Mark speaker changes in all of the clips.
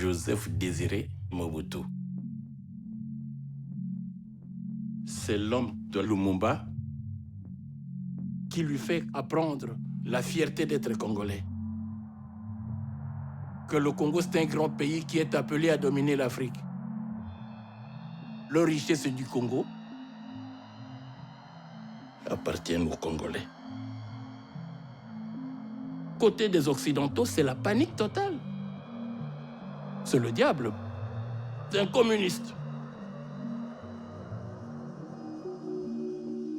Speaker 1: Joseph Désiré Mobutu. C'est l'homme de Lumumba qui lui fait apprendre la fierté d'être congolais. Que le Congo, c'est un grand pays qui est appelé à dominer l'Afrique. Les richesses du Congo appartiennent aux Congolais. Côté des Occidentaux, c'est la panique totale. C'est le diable. C'est un communiste.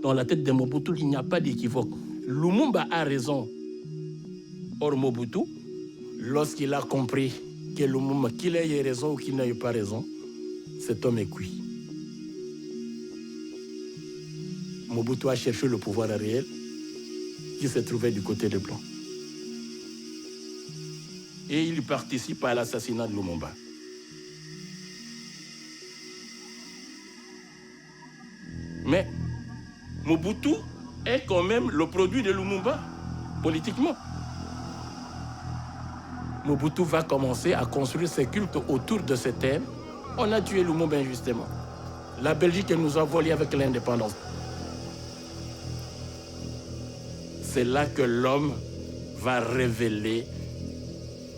Speaker 1: Dans la tête de Mobutu, il n'y a pas d'équivoque. Lumumba a raison. Or, Mobutu, lorsqu'il a compris que Lumumba, qu'il ait raison ou qu'il n'ait pas raison, cet homme est cuit. Mobutu a cherché le pouvoir réel qui se trouvait du côté des Blancs. Et il participe à l'assassinat de Lumumba. Mais Mobutu est quand même le produit de Lumumba, politiquement. Mobutu va commencer à construire ses cultes autour de ce thème. On a tué Lumumba injustement. La Belgique nous a volé avec l'indépendance. C'est là que l'homme va révéler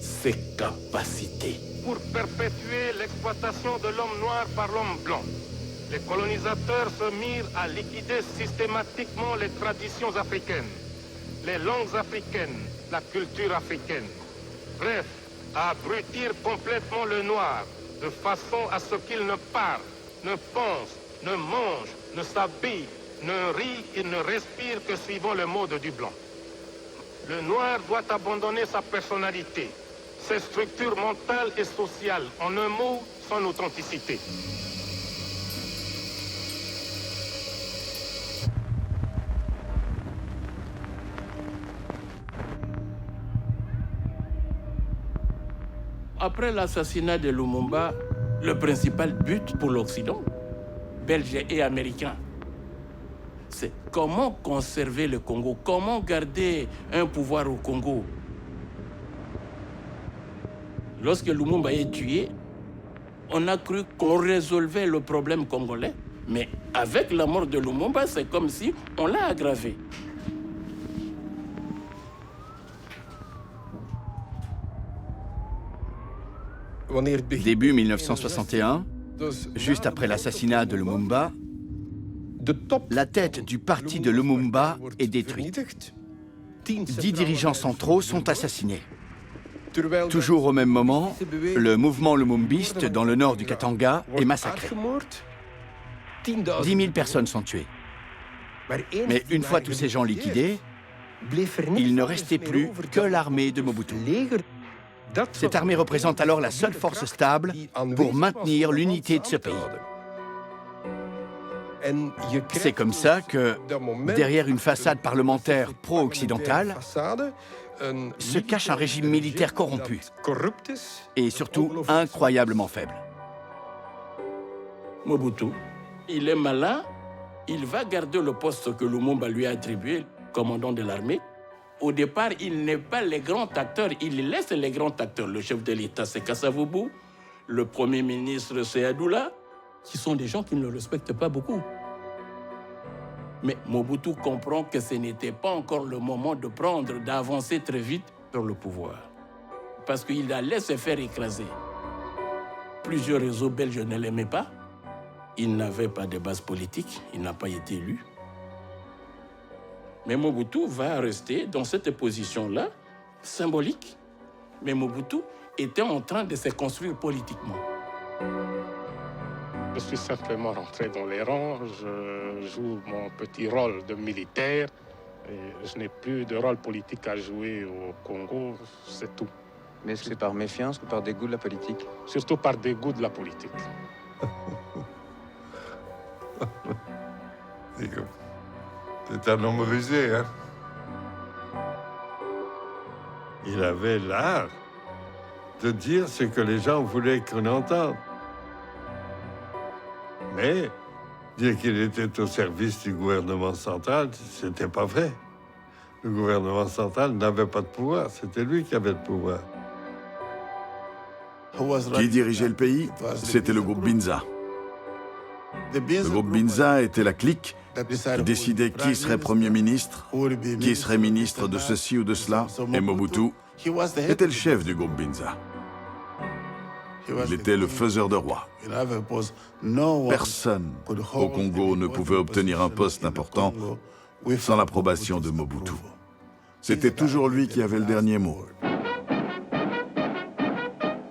Speaker 1: ses capacités.
Speaker 2: Pour perpétuer l'exploitation de l'homme noir par l'homme blanc, les colonisateurs se mirent à liquider systématiquement les traditions africaines, les langues africaines, la culture africaine. Bref, à abrutir complètement le noir, de façon à ce qu'il ne parle, ne pense, ne mange, ne s'habille, ne rit et ne respire que suivant le mode du blanc. Le noir doit abandonner sa personnalité, ses structures mentales et sociales, en un mot, son authenticité.
Speaker 1: Après l'assassinat de Lumumba, le principal but pour l'Occident, belge et américain, c'est comment conserver le Congo, comment garder un pouvoir au Congo. Lorsque Lumumba est tué, on a cru qu'on résolvait le problème congolais, mais avec la mort de Lumumba, c'est comme si on l'a aggravé.
Speaker 3: Début 1961, juste après l'assassinat de Lumumba, la tête du parti de Lumumba est détruite. 10 dirigeants centraux sont assassinés. Toujours au même moment, le mouvement lumumbiste dans le nord du Katanga est massacré. 10 000 personnes sont tuées. Mais une fois tous ces gens liquidés, il ne restait plus que l'armée de Mobutu. Cette armée représente alors la seule force stable pour maintenir l'unité de ce pays. C'est comme ça que, derrière une façade parlementaire pro-occidentale, se cache un régime militaire corrompu et surtout incroyablement faible.
Speaker 1: Mobutu, il est malin, il va garder le poste que Lumumba lui a attribué, commandant de l'armée. Au départ, il n'est pas le grand acteur, il laisse les grands acteurs. Le chef de l'État, c'est Kasavubu, le Premier ministre, c'est Adoula, qui sont des gens qui ne le respectent pas beaucoup. Mais Mobutu comprend que ce n'était pas encore le moment de prendre, d'avancer très vite vers le pouvoir. Parce qu'il allait se faire écraser. Plusieurs réseaux belges ne l'aimaient pas. Il n'avait pas de base politique, il n'a pas été élu. Mais Mobutu va rester dans cette position-là, symbolique. Mais Mobutu était en train de se construire politiquement.
Speaker 2: Je suis simplement rentré dans les rangs, je joue mon petit rôle de militaire. Et je n'ai plus de rôle politique à jouer au Congo, c'est tout.
Speaker 4: Mais est-ce que c'est par méfiance ou par dégoût de la politique?
Speaker 2: Surtout par dégoût de la politique.
Speaker 5: C'est un homme rusé, hein? Il avait l'art de dire ce que les gens voulaient qu'on entende. Mais dire qu'il était au service du gouvernement central, c'était pas vrai. Le gouvernement central n'avait pas de pouvoir, c'était lui qui avait le pouvoir.
Speaker 6: Qui dirigeait le pays? C'était le groupe Binza. Le groupe Binza était la clique qui décidait qui serait Premier ministre, qui serait ministre de ceci ou de cela, et Mobutu était le chef du groupe Binza. Il était le faiseur de roi. Personne au Congo ne pouvait obtenir un poste important sans l'approbation de Mobutu. C'était toujours lui qui avait le dernier mot.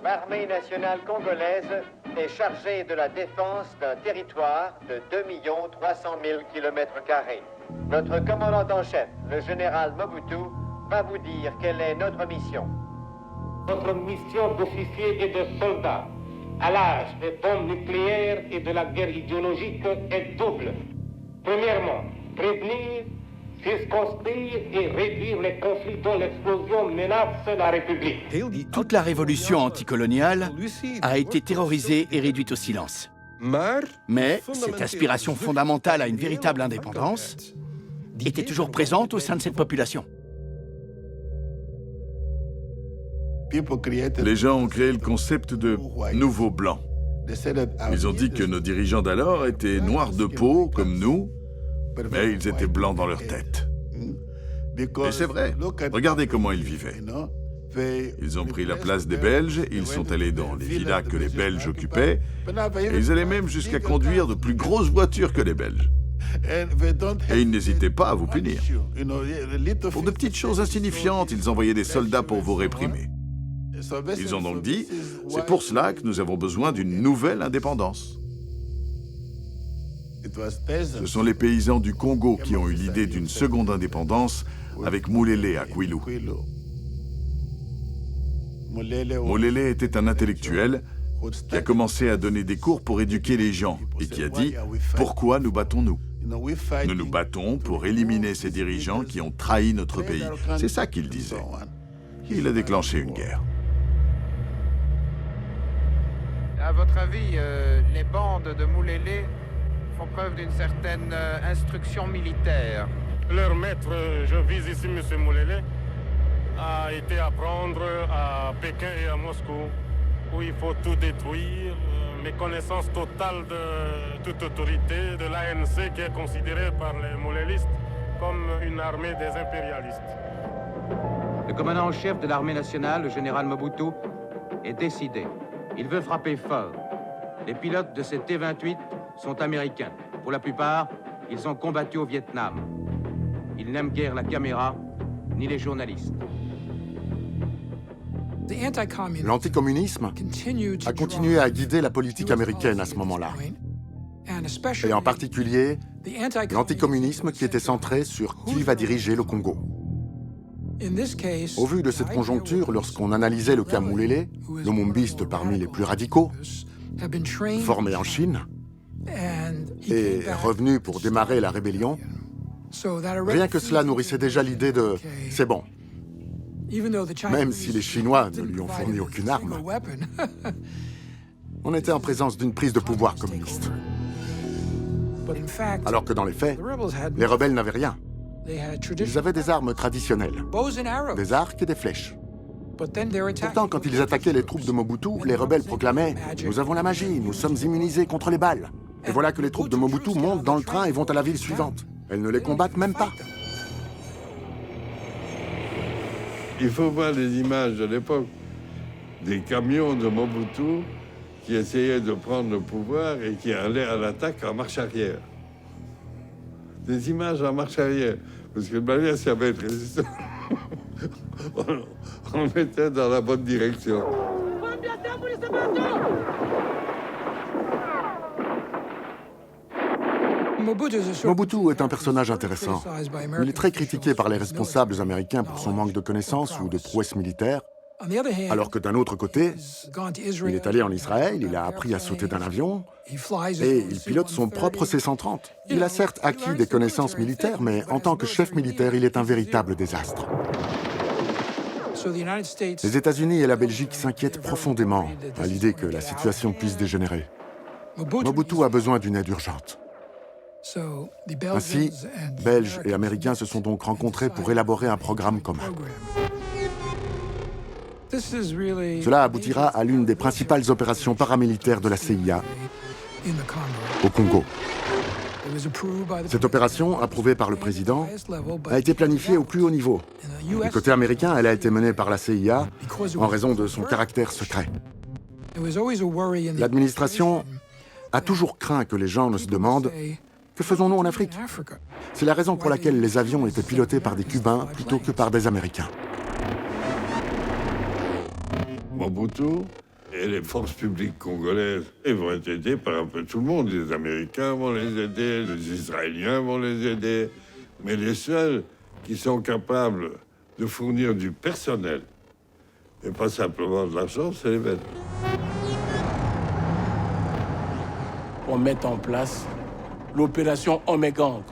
Speaker 7: L'armée nationale congolaise est chargée de la défense d'un territoire de 2 300 000 km². Notre commandant en chef, le général Mobutu, va vous dire quelle est notre mission.
Speaker 2: Notre mission d'officiers et de soldats à l'âge des bombes nucléaires et de la guerre idéologique est double. Premièrement, prévenir, circonscrire et réduire les conflits dont l'explosion menace la République.
Speaker 3: Toute la révolution anticoloniale a été terrorisée et réduite au silence. Mais cette aspiration fondamentale à une véritable indépendance était toujours présente au sein de cette population.
Speaker 6: Les gens ont créé le concept de « nouveau blanc ». Ils ont dit que nos dirigeants d'alors étaient noirs de peau, comme nous, mais ils étaient blancs dans leur tête. Et c'est vrai, regardez comment ils vivaient. Ils ont pris la place des Belges, ils sont allés dans les villas que les Belges occupaient, et ils allaient même jusqu'à conduire de plus grosses voitures que les Belges. Et ils n'hésitaient pas à vous punir. Pour de petites choses insignifiantes, ils envoyaient des soldats pour vous réprimer. Ils ont donc dit, c'est pour cela que nous avons besoin d'une nouvelle indépendance. Ce sont les paysans du Congo qui ont eu l'idée d'une seconde indépendance avec Moulélé à Kwilu. Moulélé était un intellectuel qui a commencé à donner des cours pour éduquer les gens et qui a dit « Pourquoi nous battons-nous ? Nous nous battons pour éliminer ces dirigeants qui ont trahi notre pays. » C'est ça qu'il disait. Il a déclenché une guerre.
Speaker 8: À votre avis, les bandes de Moulélé font preuve d'une certaine instruction militaire?
Speaker 2: Leur maître, je vise ici M. Moulélé, a été apprendre à Pékin et à Moscou, où il faut tout détruire, méconnaissance totale de toute autorité, de l'ANC qui est considérée par les moulélistes comme une armée des impérialistes.
Speaker 4: Le commandant en chef de l'armée nationale, le général Mobutu, est décidé. Il veut frapper fort. Les pilotes de ces T-28 sont américains. Pour la plupart, ils ont combattu au Vietnam. Ils n'aiment guère la caméra, ni les journalistes.
Speaker 9: L'anticommunisme a continué à guider la politique américaine à ce moment-là. Et en particulier, l'anticommunisme qui était centré sur qui va diriger le Congo. Au vu de cette conjoncture, lorsqu'on analysait le cas Moulélé, lumumbiste parmi les plus radicaux, formé en Chine, et revenu pour démarrer la rébellion, rien que cela nourrissait déjà l'idée de « c'est bon ». Même si les Chinois ne lui ont fourni aucune arme, on était en présence d'une prise de pouvoir communiste. Alors que dans les faits, les rebelles n'avaient rien. Ils avaient des armes traditionnelles, des arcs et des flèches. Pourtant, quand ils attaquaient les troupes de Mobutu, les rebelles proclamaient « Nous avons la magie, nous sommes immunisés contre les balles ». Et voilà que les troupes de Mobutu montent dans le train et vont à la ville suivante. Elles ne les combattent même pas.
Speaker 5: Il faut voir les images de l'époque des camions de Mobutu qui essayaient de prendre le pouvoir et qui allaient à l'attaque en marche arrière. Des images en marche arrière. Parce que malgré s'il y avait une résistance, on était dans la bonne direction.
Speaker 9: Mobutu est un personnage intéressant. Il est très critiqué par les responsables américains pour son manque de connaissances ou de prouesses militaires, alors que d'un autre côté, il est allé en Israël, il a appris à sauter d'un avion, et il pilote son propre C-130. Il a certes acquis des connaissances militaires, mais en tant que chef militaire, il est un véritable désastre. Les États-Unis et la Belgique s'inquiètent profondément à l'idée que la situation puisse dégénérer. Mobutu a besoin d'une aide urgente. Ainsi, Belges et Américains se sont donc rencontrés pour élaborer un programme commun. Cela aboutira à l'une des principales opérations paramilitaires de la CIA au Congo. Cette opération, approuvée par le président, a été planifiée au plus haut niveau. Du côté américain, elle a été menée par la CIA en raison de son caractère secret. L'administration a toujours craint que les gens ne se demandent « Que faisons-nous en Afrique ?» C'est la raison pour laquelle les avions étaient pilotés par des Cubains plutôt que par des Américains.
Speaker 5: Mobutu et les forces publiques congolaises vont être aidées par un peu tout le monde. Les Américains vont les aider, les Israéliens vont les aider. Mais les seuls qui sont capables de fournir du personnel et pas simplement de l'argent, c'est les Belges.
Speaker 1: On met en place l'opération Omegang,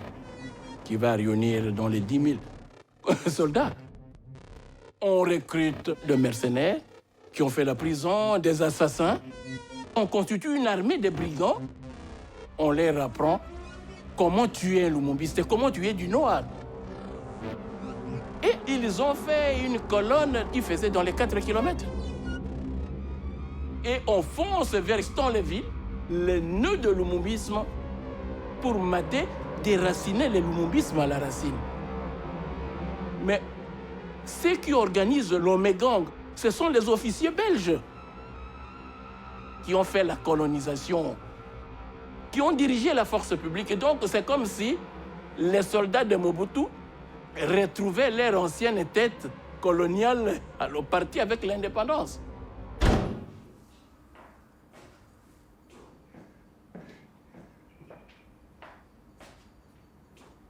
Speaker 1: qui va réunir dans les 10 000 soldats. On recrute des mercenaires qui ont fait la prison, des assassins. On constitue une armée de brigands. On leur apprend comment tuer un Lumumbiste, comment tuer du noir. Et ils ont fait une colonne qui faisait dans les 4 kilomètres. Et on fonce vers Stanleyville, le nœud de lumumbisme, pour mater, déraciner le lumumbisme à la racine. Mais ceux qui organisent l'Omegang, ce sont les officiers belges qui ont fait la colonisation, qui ont dirigé la force publique. Et donc, c'est comme si les soldats de Mobutu retrouvaient leur ancienne tête coloniale au parti avec l'indépendance.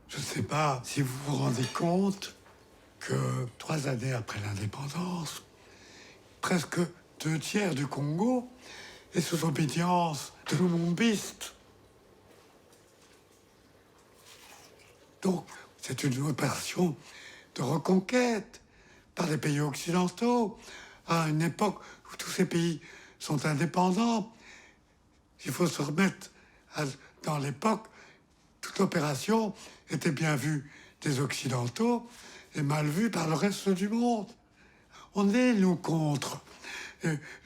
Speaker 10: Je ne sais pas si vous vous rendez compte que 3 années après l'indépendance, presque 2 tiers du Congo est sous obédience de lumumbistes. Donc, c'est une opération de reconquête par les pays occidentaux, à une époque où tous ces pays sont indépendants. Il faut se remettre dans l'époque, toute opération était bien vue des Occidentaux et mal vue par le reste du monde. On est, nous, contre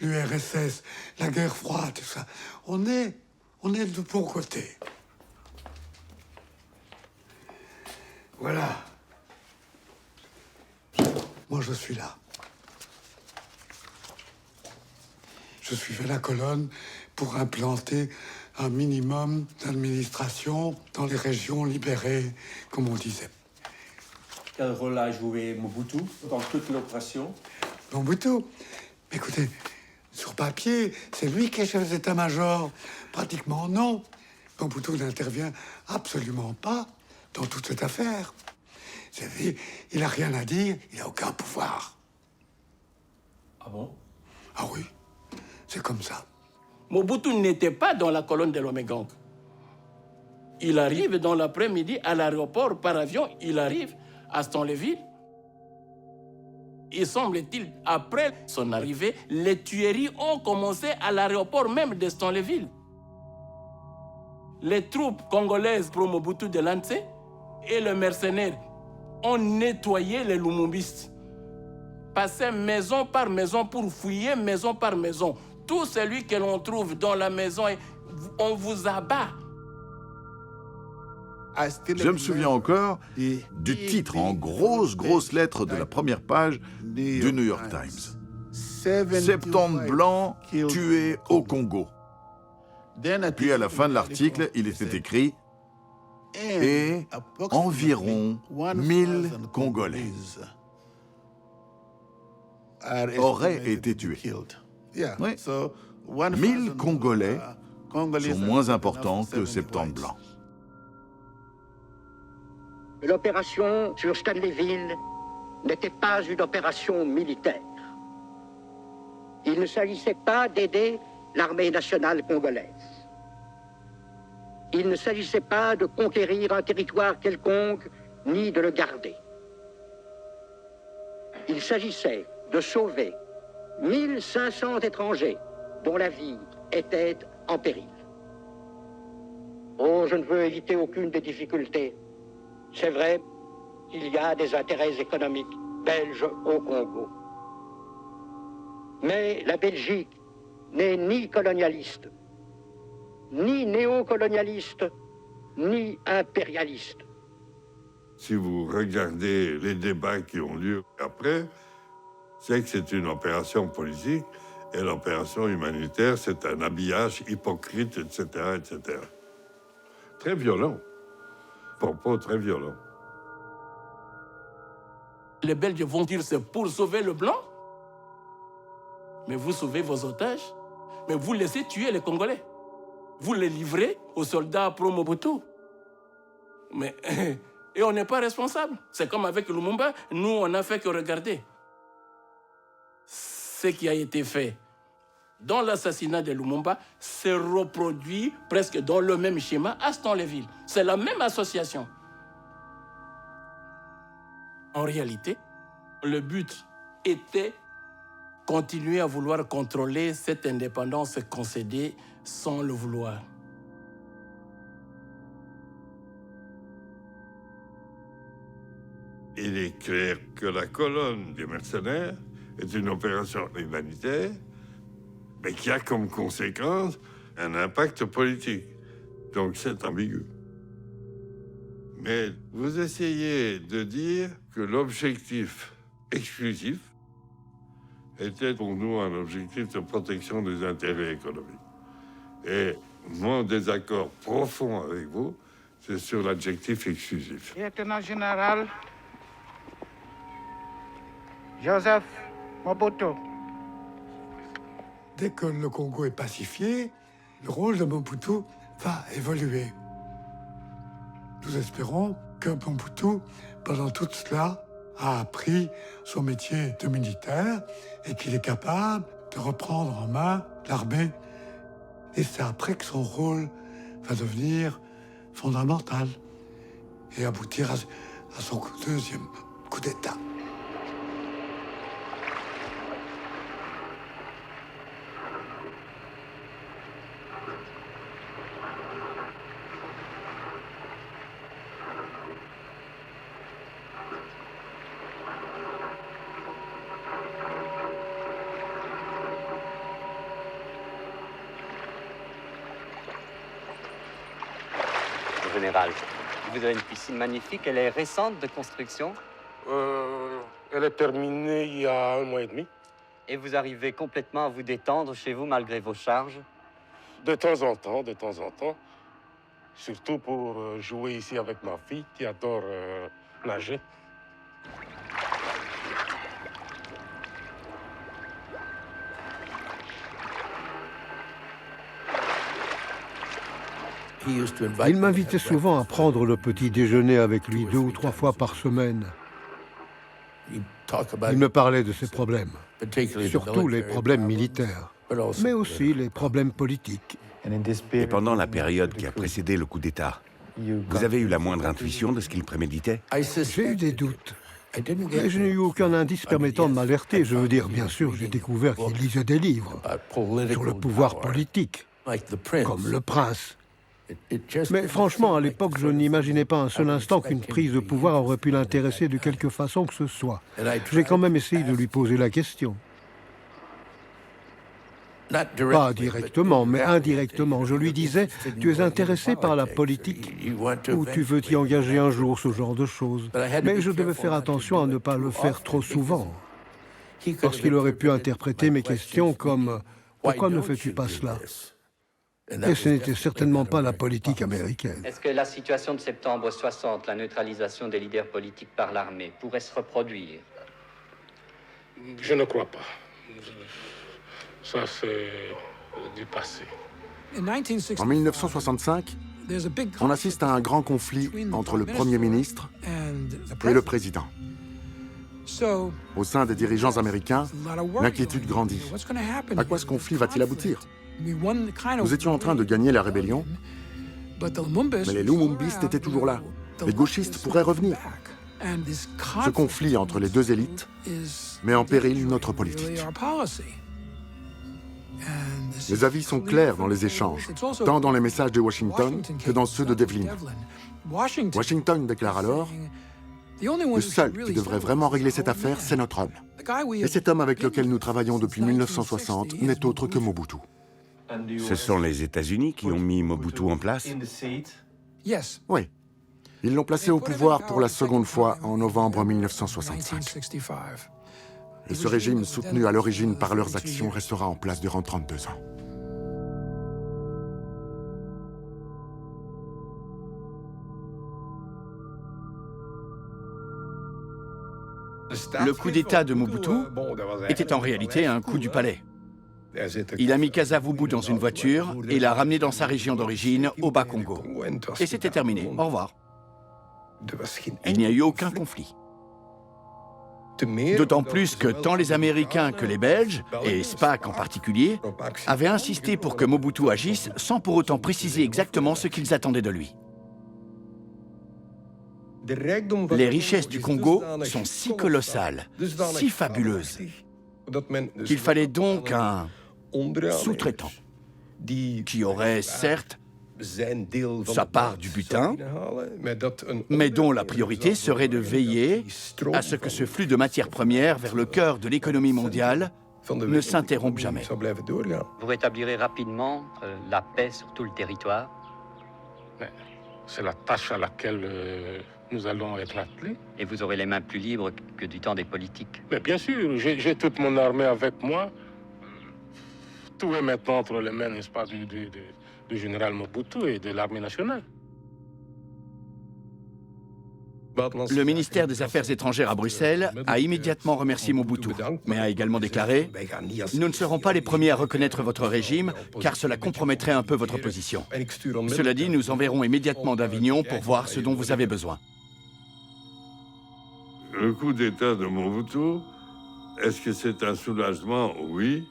Speaker 10: l'URSS, la guerre froide, tout ça. On est de bon côté. Voilà. Moi, je suis là. Je suivais la colonne pour implanter un minimum d'administration dans les régions libérées, comme on disait.
Speaker 11: Quel rôle a joué Mobutu dans toute l'opération?
Speaker 10: Mobutu, écoutez, sur papier, c'est lui qui est chef d'état-major. Pratiquement non. Mobutu n'intervient absolument pas dans toute cette affaire. Vous savez, il n'a rien à dire, il n'a aucun pouvoir.
Speaker 11: Ah bon?
Speaker 10: Ah oui, c'est comme ça.
Speaker 1: Mobutu n'était pas dans la colonne de l'Omegang. Il arrive dans l'après-midi à l'aéroport par avion, il arrive à Stanleyville. Il semble-t-il, après son arrivée, les tueries ont commencé à l'aéroport même de Stanleyville. Les troupes congolaises pro-Mobutu de l'ANSE et les mercenaires ont nettoyé les lumumbistes, passaient maison par maison pour fouiller maison par maison. Tout celui que l'on trouve dans la maison, on vous abat.
Speaker 6: Je me souviens encore du titre en grosses lettres de la première page du New York Times. 70 Blancs tués au Congo. Puis à la fin de l'article, il était écrit « Et environ 1000 Congolais auraient été tués ». Oui. 1000 Congolais sont moins importants que 70 Blancs.
Speaker 12: L'opération sur Stanleyville n'était pas une opération militaire. Il ne s'agissait pas d'aider l'armée nationale congolaise. Il ne s'agissait pas de conquérir un territoire quelconque, ni de le garder. Il s'agissait de sauver 1500 étrangers dont la vie était en péril. Oh, je ne veux éviter aucune des difficultés. C'est vrai, il y a des intérêts économiques belges au Congo. Mais la Belgique n'est ni colonialiste, ni néocolonialiste, ni impérialiste.
Speaker 5: Si vous regardez les débats qui ont lieu après, c'est que c'est une opération politique et l'opération humanitaire, c'est un habillage hypocrite, etc., etc. Très violent. Propos très violents.
Speaker 1: Les Belges vont dire c'est pour sauver le blanc. Mais vous sauvez vos otages. Mais vous laissez tuer les Congolais. Vous les livrez aux soldats pro-Mobutu. Mais et on n'est pas responsable. C'est comme avec Lumumba, nous on n'a fait que regarder. Ce qui a été fait dans l'assassinat de Lumumba se reproduit presque dans le même schéma à Stanleyville. C'est la même association. En réalité, le but était continuer à vouloir contrôler cette indépendance concédée sans le vouloir.
Speaker 5: Il est clair que la colonne des mercenaires est une opération humanitaire, mais qui a comme conséquence un impact politique. Donc c'est ambigu. Mais vous essayez de dire que l'objectif exclusif était pour nous un objectif de protection des intérêts économiques. Et mon désaccord profond avec vous, c'est sur l'adjectif exclusif.
Speaker 8: Lieutenant général Joseph Mobutu.
Speaker 10: Dès que le Congo est pacifié, le rôle de Mobutu va évoluer. Nous espérons que Mobutu, pendant tout cela, a appris son métier de militaire et qu'il est capable de reprendre en main l'armée. Et c'est après que son rôle va devenir fondamental et aboutir à son deuxième coup d'État.
Speaker 13: Général, vous avez une piscine magnifique, elle est récente de construction?
Speaker 14: Elle est terminée il y a 1 mois et demi.
Speaker 13: Et vous arrivez complètement à vous détendre chez vous malgré vos charges?
Speaker 14: De temps en temps, de temps en temps. Surtout pour jouer ici avec ma fille qui adore nager.
Speaker 15: Il m'invitait souvent à prendre le petit déjeuner avec lui 2 ou 3 fois par semaine. Il me parlait de ses problèmes, surtout les problèmes militaires, mais aussi les problèmes politiques.
Speaker 16: Et pendant la période qui a précédé le coup d'État, vous avez eu la moindre intuition de ce qu'il préméditait?
Speaker 15: J'ai eu des doutes, mais je n'ai eu aucun indice permettant de m'alerter. Je veux dire, bien sûr, j'ai découvert qu'il lisait des livres sur le pouvoir politique, comme Le Prince. Mais franchement, à l'époque, je n'imaginais pas un seul instant qu'une prise de pouvoir aurait pu l'intéresser de quelque façon que ce soit. J'ai quand même essayé de lui poser la question. Pas directement, mais indirectement. Je lui disais, tu es intéressé par la politique ou tu veux t'y engager un jour, ce genre de choses. Mais je devais faire attention à ne pas le faire trop souvent. Parce qu'il aurait pu interpréter mes questions comme « Pourquoi ne fais-tu pas cela ?» Et ce n'était certainement pas la politique américaine.
Speaker 13: Est-ce que la situation de septembre 60, la neutralisation des leaders politiques par l'armée, pourrait se reproduire?
Speaker 14: Je ne crois pas. Ça, c'est du passé.
Speaker 9: En 1965, on assiste à un grand conflit entre le Premier ministre et le Président. Au sein des dirigeants américains, l'inquiétude grandit. À quoi ce conflit va-t-il aboutir? Nous étions en train de gagner la rébellion, mais les Lumumbistes étaient toujours là. Les gauchistes pourraient revenir. Ce conflit entre les deux élites met en péril notre politique. Les avis sont clairs dans les échanges, tant dans les messages de Washington que dans ceux de Devlin. Washington déclare alors Le seul qui devrait vraiment régler cette affaire, c'est notre homme. Et cet homme avec lequel nous travaillons depuis 1960 n'est autre que Mobutu.
Speaker 16: Ce sont les États-Unis qui ont mis Mobutu en place?
Speaker 9: Oui. Ils l'ont placé au pouvoir pour la seconde fois en novembre 1965. Et ce régime, soutenu à l'origine par leurs actions, restera en place durant 32 ans.
Speaker 3: Le coup d'État de Mobutu était en réalité un coup du palais. Il a mis Kasavubu dans une voiture et l'a ramené dans sa région d'origine, au Bas-Congo. Et c'était terminé. Au revoir. Il n'y a eu aucun conflit. D'autant plus que tant les Américains que les Belges, et SPAC en particulier, avaient insisté pour que Mobutu agisse sans pour autant préciser exactement ce qu'ils attendaient de lui. Les richesses du Congo sont si colossales, si fabuleuses, qu'il fallait donc un sous-traitant qui aurait certes sa part du butin, mais dont la priorité serait de veiller à ce que ce flux de matières premières vers le cœur de l'économie mondiale ne s'interrompe jamais.
Speaker 13: Vous rétablirez rapidement la paix sur tout le territoire?
Speaker 14: C'est la tâche à laquelle nous allons être attelés.
Speaker 13: Et vous aurez les mains plus libres que du temps des politiques?
Speaker 14: Mais bien sûr, j'ai toute mon armée avec moi. Tout est maintenant entre les mains, n'est-ce pas, du général Mobutu et de l'armée nationale.
Speaker 3: Le ministère des Affaires étrangères à Bruxelles a immédiatement remercié Mobutu, mais a également déclaré « Nous ne serons pas les premiers à reconnaître votre régime, car cela compromettrait un peu votre position. Cela dit, nous enverrons immédiatement d'Avignon pour voir ce dont vous avez besoin. »
Speaker 5: Le coup d'État de Mobutu, est-ce que c'est un soulagement? Oui.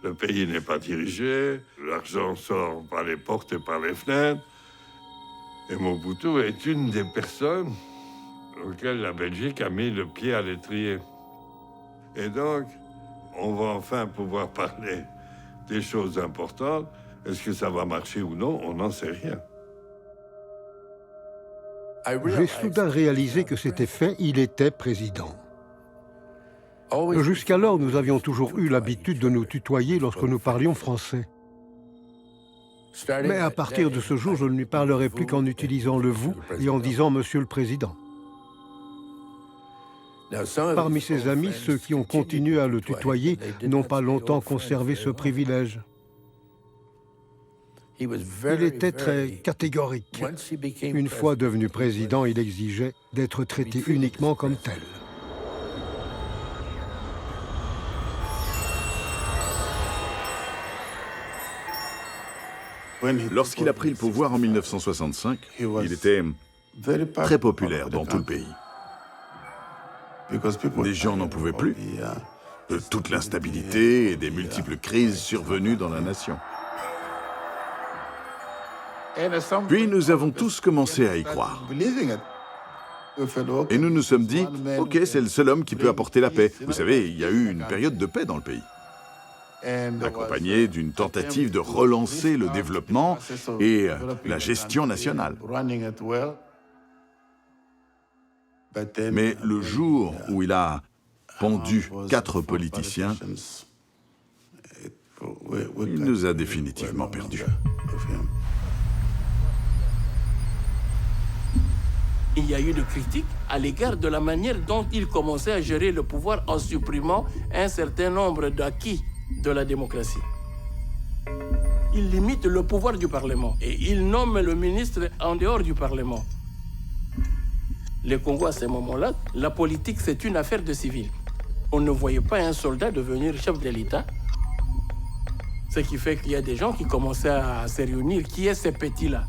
Speaker 5: Le pays n'est pas dirigé, l'argent sort par les portes et par les fenêtres. Et Mobutu est une des personnes auxquelles la Belgique a mis le pied à l'étrier. Et donc, on va enfin pouvoir parler des choses importantes. Est-ce que ça va marcher ou non? On n'en sait rien.
Speaker 15: J'ai soudain réalisé que c'était fait, il était président. Jusqu'alors, nous avions toujours eu l'habitude de nous tutoyer lorsque nous parlions français. Mais à partir de ce jour, je ne lui parlerai plus qu'en utilisant le « vous » et en disant « Monsieur le Président ». Parmi ses amis, ceux qui ont continué à le tutoyer n'ont pas longtemps conservé ce privilège. Il était très catégorique. Une fois devenu président, il exigeait d'être traité uniquement comme tel.
Speaker 6: Lorsqu'il a pris le pouvoir en 1965, il était très populaire dans tout le pays. Les gens n'en pouvaient plus de toute l'instabilité et des multiples crises survenues dans la nation. Puis nous avons tous commencé à y croire. Et nous nous sommes dit, OK, c'est le seul homme qui peut apporter la paix. Vous savez, il y a eu une période de paix dans le pays, accompagnée d'une tentative de relancer le développement et la gestion nationale. Mais le jour où il a pendu 4 politiciens, il nous a définitivement perdus.
Speaker 1: Il y a eu des critiques à l'égard de la manière dont il commençait à gérer le pouvoir en supprimant un certain nombre d'acquis de la démocratie. Il limite le pouvoir du Parlement et il nomme le ministre en dehors du Parlement. Le Congo, à ce moment-là, la politique, c'est une affaire de civils. On ne voyait pas un soldat devenir chef de l'État. Ce qui fait qu'il y a des gens qui commençaient à se réunir. Qui est ces petits-là?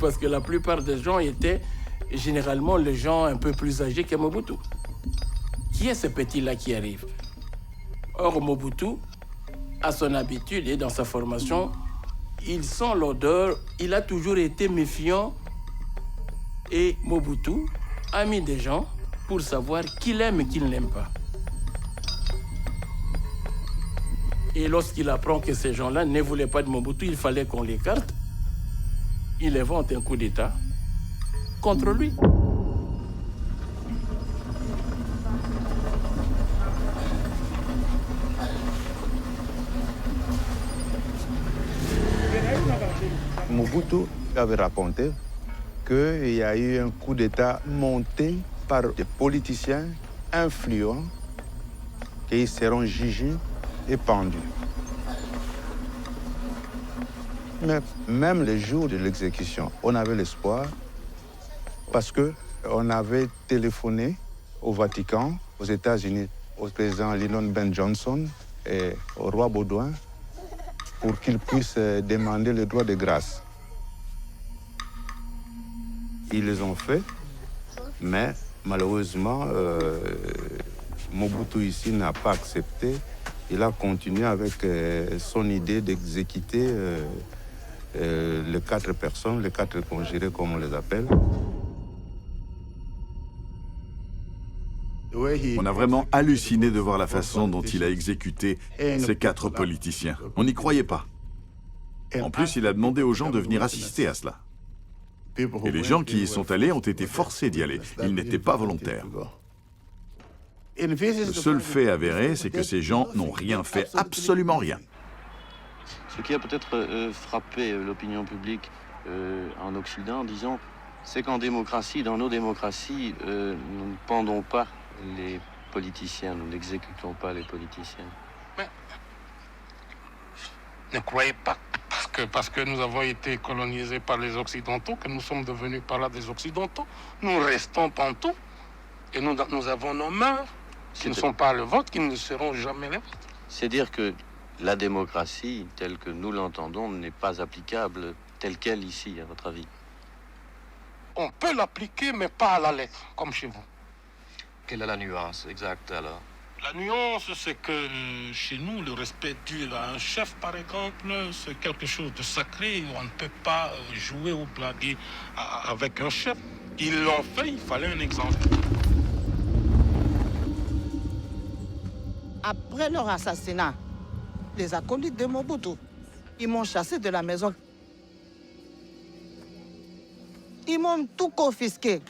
Speaker 1: Parce que la plupart des gens étaient généralement les gens un peu plus âgés que Mobutu. Qui est ce petit-là qui arrive? Or, Mobutu, à son habitude et dans sa formation, il sent l'odeur, il a toujours été méfiant. Et Mobutu a mis des gens pour savoir qui l'aime et qui ne l'aime pas. Et lorsqu'il apprend que ces gens-là ne voulaient pas de Mobutu, il fallait qu'on l'écarte. Il invente un coup d'État contre lui.
Speaker 17: Mobutu avait raconté qu'il y a eu un coup d'État monté par des politiciens influents qui seront jugés et pendus. Mais même le jour de l'exécution, on avait l'espoir parce qu'on avait téléphoné au Vatican, aux États-Unis, au président Lyndon B. Johnson et au roi Baudouin pour qu'ils puissent demander le droit de grâce. Ils les ont fait, mais malheureusement, Mobutu ici n'a pas accepté. Il a continué avec son idée d'exécuter les 4 personnes, les 4 conjurés comme on les appelle.
Speaker 6: On a vraiment halluciné de voir la façon dont il a exécuté ces 4 politiciens. On n'y croyait pas. En plus, il a demandé aux gens de venir assister à cela. Et les gens qui y sont allés ont été forcés d'y aller. Ils n'étaient pas volontaires. Le seul fait avéré, c'est que ces gens n'ont rien fait, absolument rien.
Speaker 18: Ce qui a peut-être frappé l'opinion publique en Occident, disons, c'est qu'en démocratie, dans nos démocraties, nous ne pendons pas les politiciens, nous n'exécutons pas les politiciens.
Speaker 14: Mais ne croyez pas, parce que nous avons été colonisés par les Occidentaux, que nous sommes devenus par là des Occidentaux, nous restons tantôt, et nous avons nos mœurs, qui ne sont pas le vôtre, qui ne seront jamais les vôtres.
Speaker 18: C'est dire que la démocratie, telle que nous l'entendons, n'est pas applicable telle qu'elle ici, à votre avis.
Speaker 14: On peut l'appliquer, mais pas à la lettre, comme chez vous.
Speaker 18: Quelle est la nuance exacte, alors?
Speaker 14: La nuance, c'est que chez nous, le respect dû à un chef, par exemple, c'est quelque chose de sacré. On ne peut pas jouer ou blaguer avec un chef. Ils l'ont fait, il fallait un exemple.
Speaker 19: Après leur assassinat, les acolytes de Mobutu, ils m'ont chassé de la maison. Ils m'ont tout confisqué.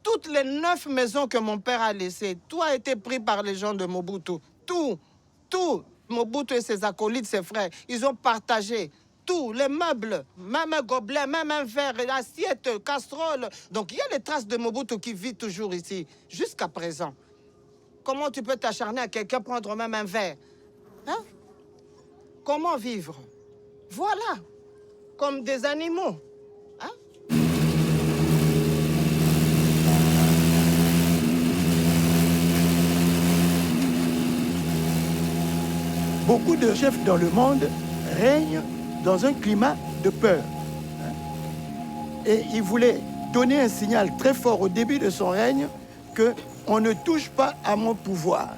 Speaker 19: Toutes les 9 maisons que mon père a laissées, tout a été pris par les gens de Mobutu. Tout. Mobutu et ses acolytes, ses frères, ils ont partagé tout, les meubles, même un gobelet, même un verre, assiette, casserole. Donc il y a les traces de Mobutu qui vivent toujours ici, jusqu'à présent. Comment tu peux t'acharner à quelqu'un, prendre même un verre? Hein? Comment vivre? Voilà, comme des animaux. Hein?
Speaker 20: Beaucoup de chefs dans le monde règnent dans un climat de peur. Et il voulait donner un signal très fort au début de son règne qu'on ne touche pas à mon pouvoir.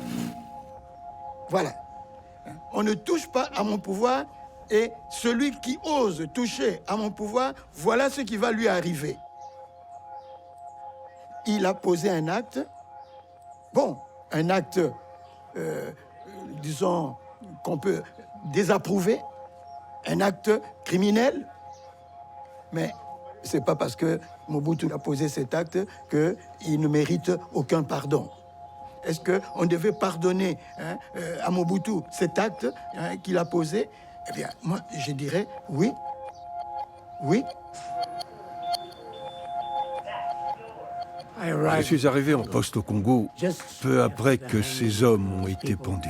Speaker 20: Voilà. On ne touche pas à mon pouvoir et celui qui ose toucher à mon pouvoir, voilà ce qui va lui arriver. Il a posé un acte, un acte, disons, qu'on peut désapprouver, un acte criminel, mais c'est pas parce que Mobutu a posé cet acte qu'il ne mérite aucun pardon. Est-ce qu'on devait pardonner à Mobutu cet acte qu'il a posé? Eh bien, moi, je dirais oui. Oui.
Speaker 15: Je suis arrivé en poste au Congo peu après que ces hommes ont été pendus.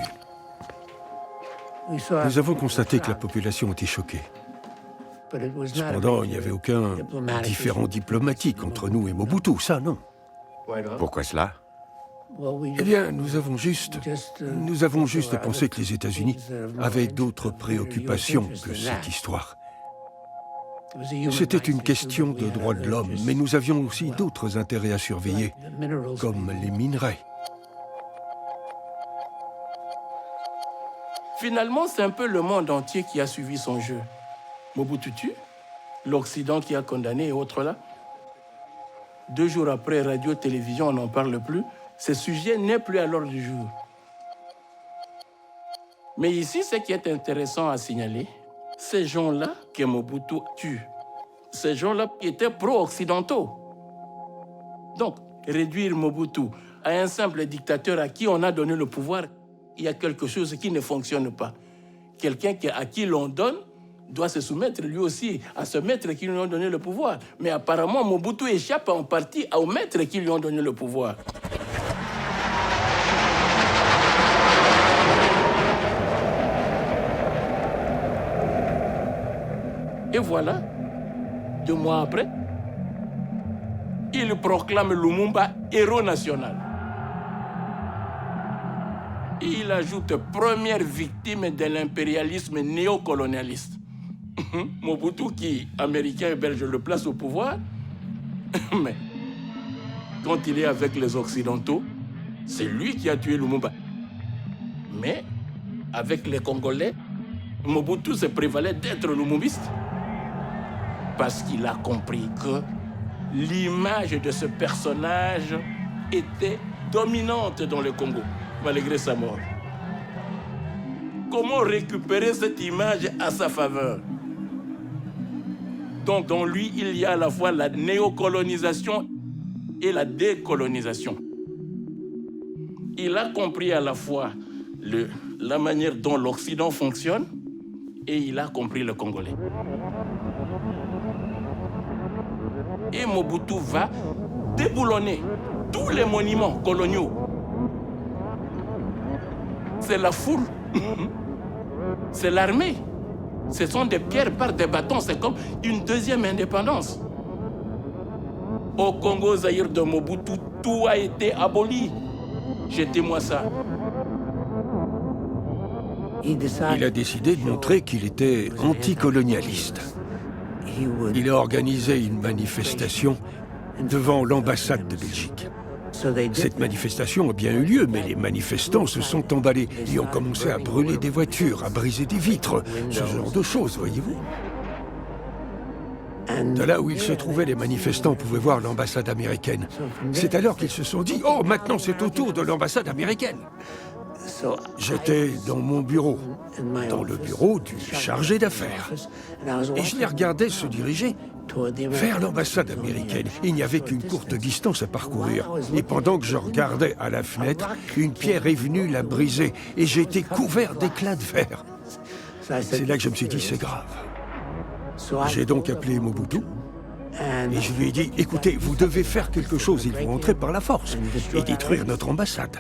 Speaker 15: Nous avons constaté que la population était choquée. Cependant, il n'y avait aucun différend diplomatique entre nous et Mobutu, ça non.
Speaker 16: Pourquoi cela?
Speaker 15: Eh bien, nous avons juste pensé que les États-Unis avaient d'autres préoccupations que cette histoire. C'était une question de droits de l'homme, mais nous avions aussi d'autres intérêts à surveiller, comme les minerais.
Speaker 1: Finalement, c'est un peu le monde entier qui a suivi son jeu. Mobutu tue, l'Occident qui a condamné et autres là. 2 jours après, radio, télévision, on n'en parle plus. Ce sujet n'est plus à l'ordre du jour. Mais ici, ce qui est intéressant à signaler, ces gens-là que Mobutu tue, ces gens-là qui étaient pro-occidentaux. Donc, réduire Mobutu à un simple dictateur à qui on a donné le pouvoir, il y a quelque chose qui ne fonctionne pas. Quelqu'un à qui l'on donne doit se soumettre lui aussi à ce maître qui lui ont donné le pouvoir. Mais apparemment, Mobutu échappe en partie aux maîtres qui lui ont donné le pouvoir. Et voilà, 2 mois après, il proclame Lumumba héros national. Et il ajoute première victime de l'impérialisme néocolonialiste. Mobutu, qui, américain et belge, le place au pouvoir. Mais quand il est avec les Occidentaux, c'est lui qui a tué Lumumba. Mais avec les Congolais, Mobutu se prévalait d'être lumumbiste. Parce qu'il a compris que l'image de ce personnage était dominante dans le Congo, malgré sa mort. Comment récupérer cette image à sa faveur? Donc, dans lui, il y a à la fois la néocolonisation et la décolonisation. Il a compris à la fois la manière dont l'Occident fonctionne et il a compris le Congolais. Et Mobutu va déboulonner tous les monuments coloniaux. C'est la foule, c'est l'armée. Ce sont des pierres par des bâtons, c'est comme une deuxième indépendance. Au Congo Zaïre de Mobutu, tout a été aboli. Jetez-moi ça.
Speaker 15: Il a décidé de montrer qu'il était anticolonialiste. Il a organisé une manifestation devant l'ambassade de Belgique. Cette manifestation a bien eu lieu, mais les manifestants se sont emballés et ont commencé à brûler des voitures, à briser des vitres, ce genre de choses, voyez-vous. De là où ils se trouvaient, les manifestants pouvaient voir l'ambassade américaine. C'est alors qu'ils se sont dit « Oh, maintenant c'est au tour de l'ambassade américaine !» J'étais dans mon bureau, dans le bureau du chargé d'affaires. Et je les regardais se diriger vers l'ambassade américaine. Il n'y avait qu'une courte distance à parcourir. Et pendant que je regardais à la fenêtre, une pierre est venue la briser. Et j'ai été couvert d'éclats de verre. C'est là que je me suis dit, c'est grave. J'ai donc appelé Mobutu. Et je lui ai dit, écoutez, vous devez faire quelque chose. Ils vont entrer par la force et détruire notre ambassade.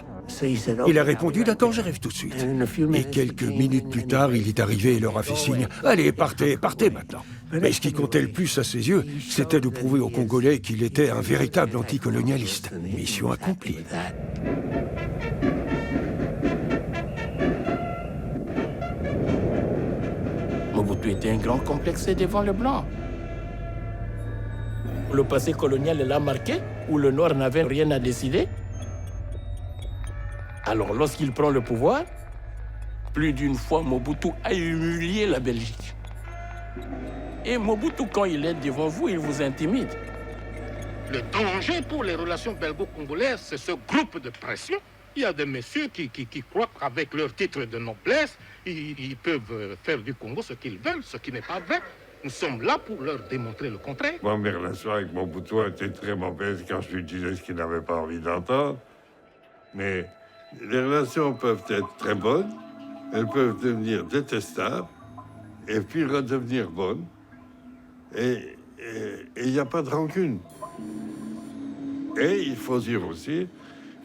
Speaker 15: Il a répondu, d'accord, j'arrive tout de suite. Et quelques minutes plus tard, il est arrivé et leur a fait signe, allez, partez, partez maintenant. Mais ce qui comptait le plus à ses yeux, c'était de prouver aux Congolais qu'il était un véritable anticolonialiste. Mission accomplie.
Speaker 1: Mobutu était un grand complexé devant le blanc. Le passé colonial l'a marqué, où le Nord n'avait rien à décider. Alors, lorsqu'il prend le pouvoir, plus d'une fois, Mobutu a humilié la Belgique. Et Mobutu, quand il est devant vous, il vous intimide.
Speaker 14: Le danger pour les relations belgo-congolaises, c'est ce groupe de pression. Il y a des messieurs qui croient qu'avec leur titre de noblesse, ils peuvent faire du Congo ce qu'ils veulent, ce qui n'est pas vrai. Nous sommes là pour leur démontrer le contraire.
Speaker 5: Moi, mes relations avec Mobutu étaient très mauvaises quand je lui disais ce qu'il n'avait pas envie d'entendre. Mais les relations peuvent être très bonnes, elles peuvent devenir détestables, et puis redevenir bonnes. Et il n'y a pas de rancune. Et il faut dire aussi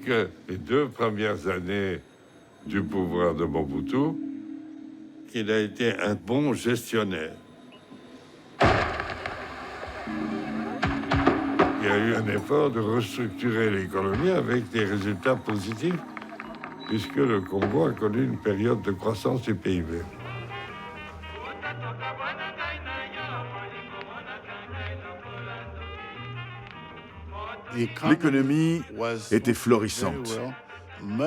Speaker 5: que les 2 premières années du pouvoir de Mobutu, qu'il a été un bon gestionnaire. Il y a eu un effort de restructurer les colonies avec des résultats positifs, puisque le Congo a connu une période de croissance du PIB.
Speaker 6: L'économie était florissante.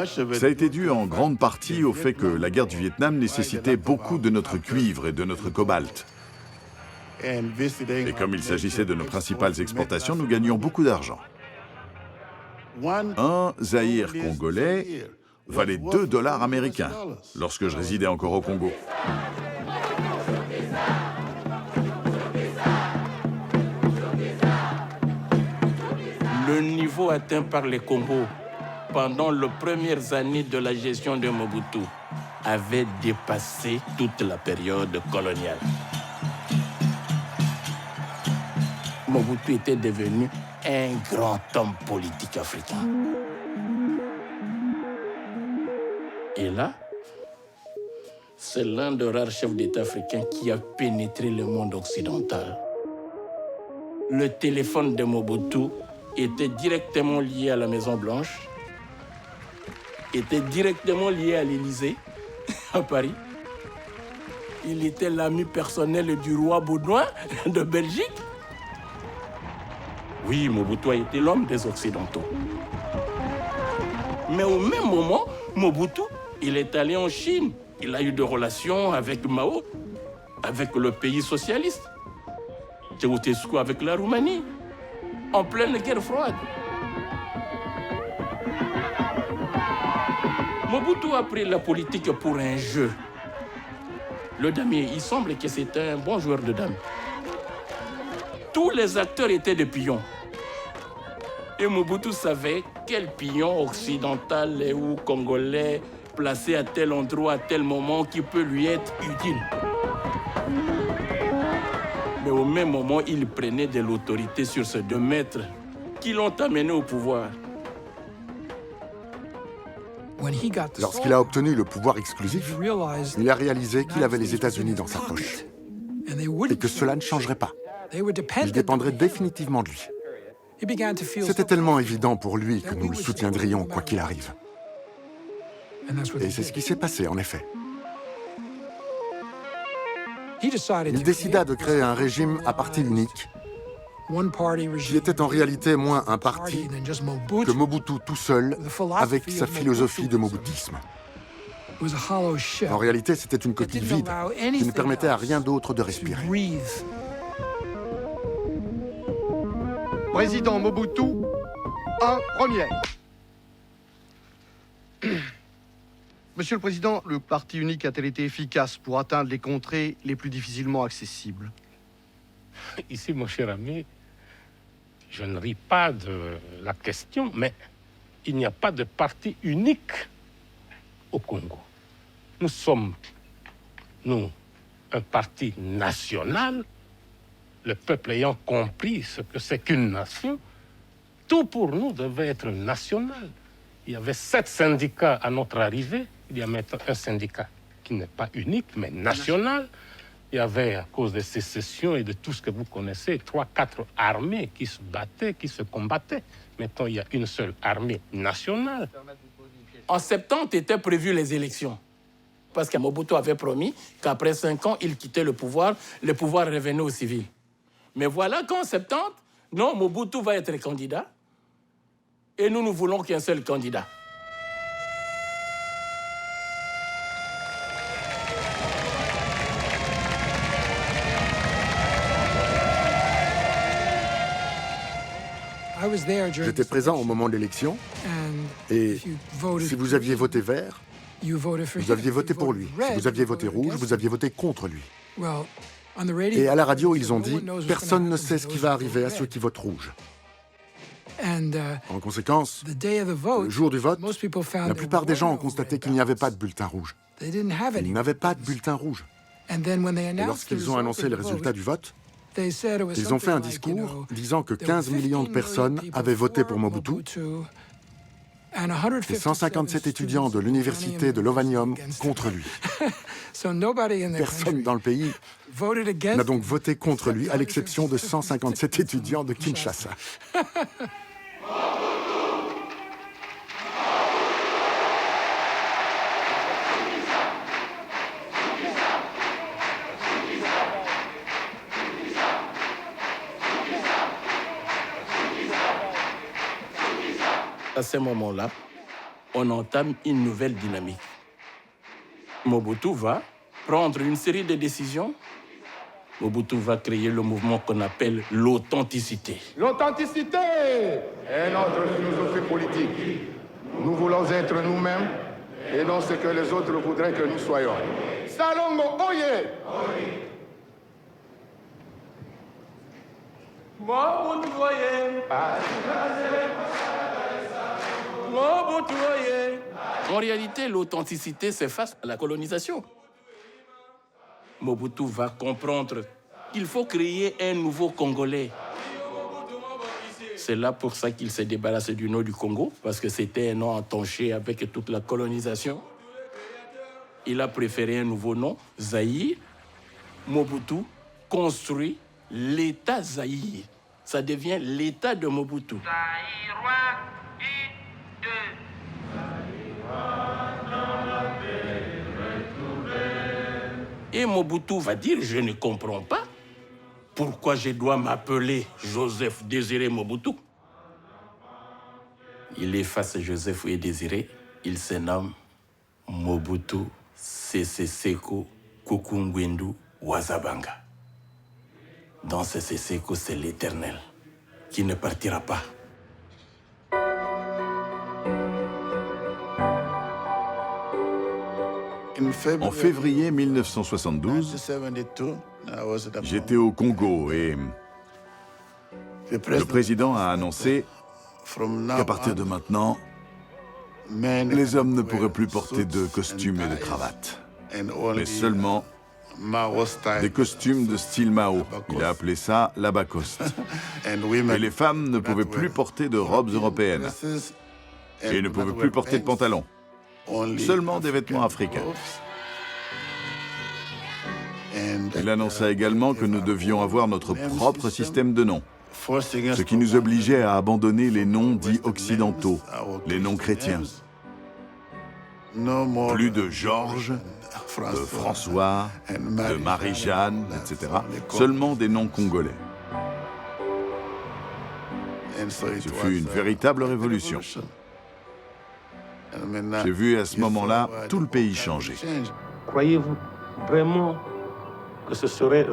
Speaker 6: Ça a été dû en grande partie au fait que la guerre du Vietnam nécessitait beaucoup de notre cuivre et de notre cobalt. Et comme il s'agissait de nos principales exportations, nous gagnions beaucoup d'argent. Un Zaïre congolais valait $2 américains lorsque je résidais encore au Congo.
Speaker 1: Le niveau atteint par les Congos pendant les premières années de la gestion de Mobutu avait dépassé toute la période coloniale. Mobutu était devenu un grand homme politique africain. Et là, c'est l'un des rares chefs d'État africains qui a pénétré le monde occidental. Le téléphone de Mobutu était directement lié à la Maison-Blanche, était directement lié à l'Élysée, à Paris. Il était l'ami personnel du roi Baudouin de Belgique. Oui, Mobutu a été l'homme des Occidentaux. Mais au même moment, Mobutu, il est allé en Chine. Il a eu des relations avec Mao, avec le pays socialiste. Ceausescu avec la Roumanie, en pleine guerre froide. Mobutu a pris la politique pour un jeu. Le damier, il semble que c'était un bon joueur de dames. Tous les acteurs étaient des pions. Et Mobutu savait quel pion occidental ou congolais placé à tel endroit, à tel moment, qui peut lui être utile. Mais au même moment, il prenait de l'autorité sur ces deux maîtres qui l'ont amené au pouvoir.
Speaker 9: Lorsqu'il a obtenu le pouvoir exclusif, il a réalisé qu'il avait les États-Unis dans sa poche et que cela ne changerait pas. Il dépendrait définitivement de lui. C'était tellement évident pour lui que nous le soutiendrions quoi qu'il arrive. Et c'est ce qui s'est passé, en effet. Il décida de créer un régime à parti unique, qui était en réalité moins un parti que Mobutu tout seul, avec sa philosophie de moboutisme. En réalité, c'était une coquille vide qui ne permettait à rien d'autre de respirer.
Speaker 21: Président Mobutu, en première. Monsieur le Président, le parti unique a-t-il été efficace pour atteindre les contrées les plus difficilement accessibles?
Speaker 14: Ici, mon cher ami, je ne ris pas de la question, mais il n'y a pas de parti unique au Congo. Nous sommes, nous, un parti national, le peuple ayant compris ce que c'est qu'une nation, tout pour nous devait être national. Il y avait 7 syndicats à notre arrivée. Il y a maintenant un syndicat qui n'est pas unique, mais national. Il y avait, à cause des sécessions et de tout ce que vous connaissez, 3, 4 armées qui se battaient, qui se combattaient. Maintenant, il y a une seule armée nationale.
Speaker 1: En 70 étaient prévues les élections. Parce que Mobutu avait promis qu'après 5 ans, il quittait le pouvoir revenait aux civils. Mais voilà qu'en 70, non, Mobutu va être candidat. Et nous voulons qu'un seul candidat.
Speaker 9: J'étais présent au moment de l'élection, et si vous aviez voté vert, vous aviez voté pour lui. Si vous aviez voté rouge, vous aviez voté contre lui. Et à la radio, ils ont dit « Personne ne sait ce qui va arriver à ceux qui votent rouge ». En conséquence, le jour du vote, la plupart des gens ont constaté qu'il n'y avait pas de bulletin rouge. Ils n'avaient pas de bulletin rouge. Et lorsqu'ils ont annoncé les résultats du vote, ils ont fait un discours disant que 15 millions de personnes avaient voté pour Mobutu et 157 étudiants de l'université de Lovanium contre lui. Personne dans le pays n'a donc voté contre lui, à l'exception de 157 étudiants de Kinshasa.
Speaker 1: À ce moment-là, on entame une nouvelle dynamique. Mobutu va prendre une série de décisions. Mobutu va créer le mouvement qu'on appelle l'authenticité.
Speaker 21: L'authenticité est notre philosophie politique. Nous voulons être nous-mêmes et non ce que les autres voudraient que nous soyons. Salongo, oye!
Speaker 1: Mobutu, oye! En réalité, l'authenticité, c'est face à la colonisation. Mobutu va comprendre qu'il faut créer un nouveau Congolais, C'est là pour ça qu'il s'est débarrassé du nom du Congo, parce que c'était un nom entanché avec toute la colonisation. Il a préféré un nouveau nom, Zaïre. Mobutu construit l'État Zaïre. Ça devient l'État de Mobutu. Et Mobutu va dire, je ne comprends pas pourquoi je dois m'appeler Joseph Désiré Mobutu. Il efface Joseph et Désiré, il se nomme Mobutu Sese Seko Kukungwendu Wazabanga. Dans Sese Seko, c'est l'Éternel qui ne partira pas.
Speaker 6: En février 1972, j'étais au Congo et le président a annoncé qu'à partir de maintenant, les hommes ne pourraient plus porter de costumes et de cravates, mais seulement des costumes de style Mao. Il a appelé ça l'Abacoste. Et les femmes ne pouvaient plus porter de robes européennes et ne pouvaient plus porter de pantalons. Seulement des vêtements africains. Il annonça également que nous devions avoir notre propre système de noms, ce qui nous obligeait à abandonner les noms dits occidentaux, les noms chrétiens. Plus de Georges, de François, de Marie-Jeanne, etc. Seulement des noms congolais. Ce fut une véritable révolution. J'ai vu à ce moment-là tout le pays changer.
Speaker 14: Croyez-vous vraiment que ce serait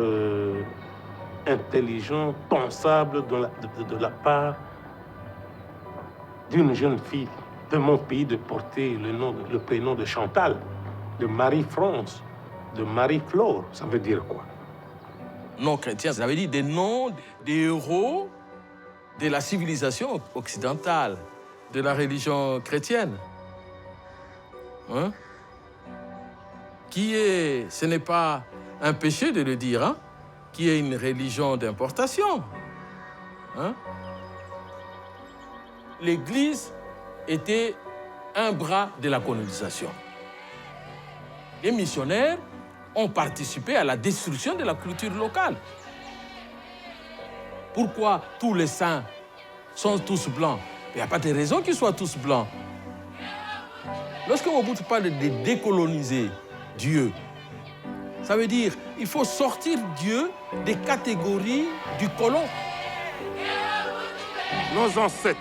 Speaker 14: intelligent, pensable de la part d'une jeune fille de mon pays de porter le prénom de Chantal, de Marie-France, de Marie-Flore? Ça veut dire quoi?
Speaker 7: Non chrétiens, ça veut dire des noms des héros de la civilisation occidentale, de la religion chrétienne. Hein? Ce n'est pas un péché de le dire, hein? Qui est une religion d'importation. Hein? L'Église était un bras de la colonisation. Les missionnaires ont participé à la destruction de la culture locale. Pourquoi tous les saints sont tous blancs? Il n'y a pas de raison qu'ils soient tous blancs. Lorsque Mobutu parle de décoloniser Dieu, ça veut dire qu'il faut sortir Dieu des catégories du colon.
Speaker 2: Nos ancêtres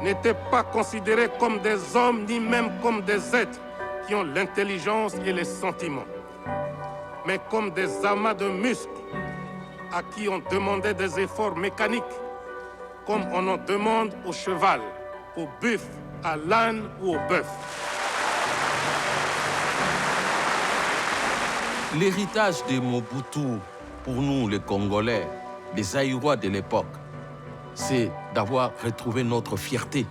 Speaker 2: n'étaient pas considérés comme des hommes, ni même comme des êtres qui ont l'intelligence et les sentiments, mais comme des amas de muscles à qui on demandait des efforts mécaniques, comme on en demande au cheval, au buffle, à l'âne ou au bœuf.
Speaker 7: L'héritage de Mobutu, pour nous, les Congolais, les Zaïrois de l'époque, c'est d'avoir retrouvé notre fierté.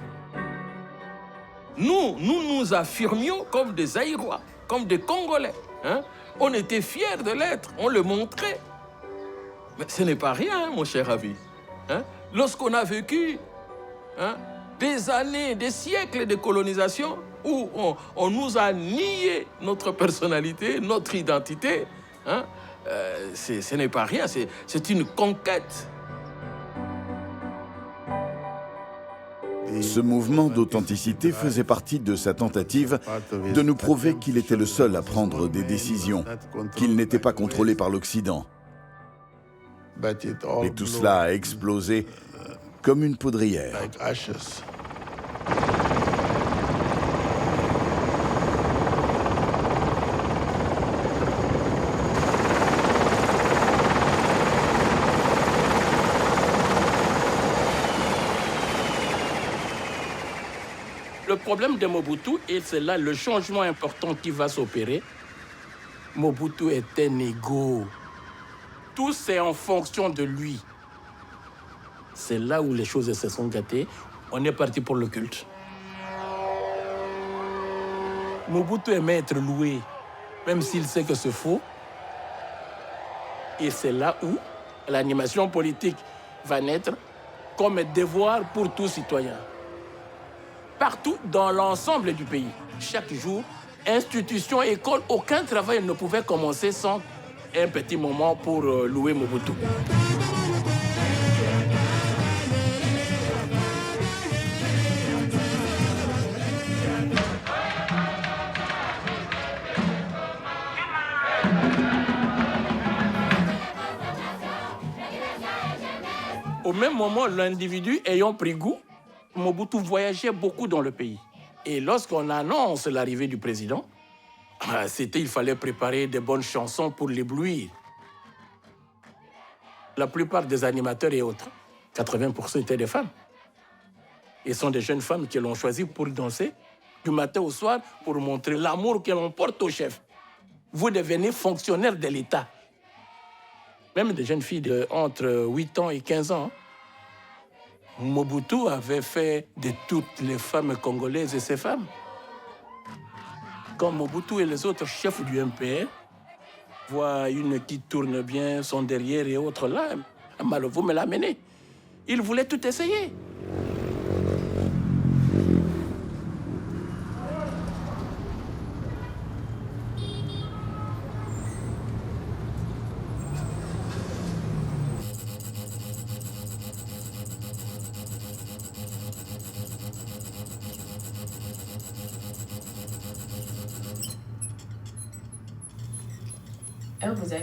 Speaker 7: Nous nous affirmions comme des Zaïrois, comme des Congolais. Hein? On était fiers de l'être, on le montrait. Mais ce n'est pas rien, mon cher Avi. Hein? Lorsqu'on a vécu des années, des siècles de colonisation, où on nous a nié notre personnalité, notre identité, ce n'est pas rien, c'est une conquête.
Speaker 6: Ce mouvement d'authenticité faisait partie de sa tentative de nous prouver qu'il était le seul à prendre des décisions, qu'il n'était pas contrôlé par l'Occident. Et tout cela a explosé comme une poudrière.
Speaker 1: Le problème de Mobutu, et c'est là le changement important qui va s'opérer, Mobutu est un égo. Tout c'est en fonction de lui. C'est là où les choses se sont gâtées. On est parti pour le culte. Mobutu aimait être loué, même s'il sait que c'est faux. Et c'est là où l'animation politique va naître. comme devoir pour tout citoyen. Partout dans l'ensemble du pays, chaque jour, institution, école, aucun travail ne pouvait commencer sans un petit moment pour louer Mobutu. Au même moment, l'individu ayant pris goût, Mobutu voyageait beaucoup dans le pays. Et lorsqu'on annonce l'arrivée du président, il fallait préparer de bonnes chansons pour l'éblouir. La plupart des animateurs et autres, 80% étaient des femmes. Et ce sont des jeunes femmes qui l'ont choisi pour danser du matin au soir pour montrer l'amour que l'on porte au chef. Vous devenez fonctionnaire de l'État. Même des jeunes filles entre 8 ans et 15 ans. Mobutu avait fait de toutes les femmes congolaises et ses femmes. Quand Mobutu et les autres chefs du MPR voient une qui tourne bien, son derrière et autres là, vous me l'amenez. Ils voulaient tout essayer.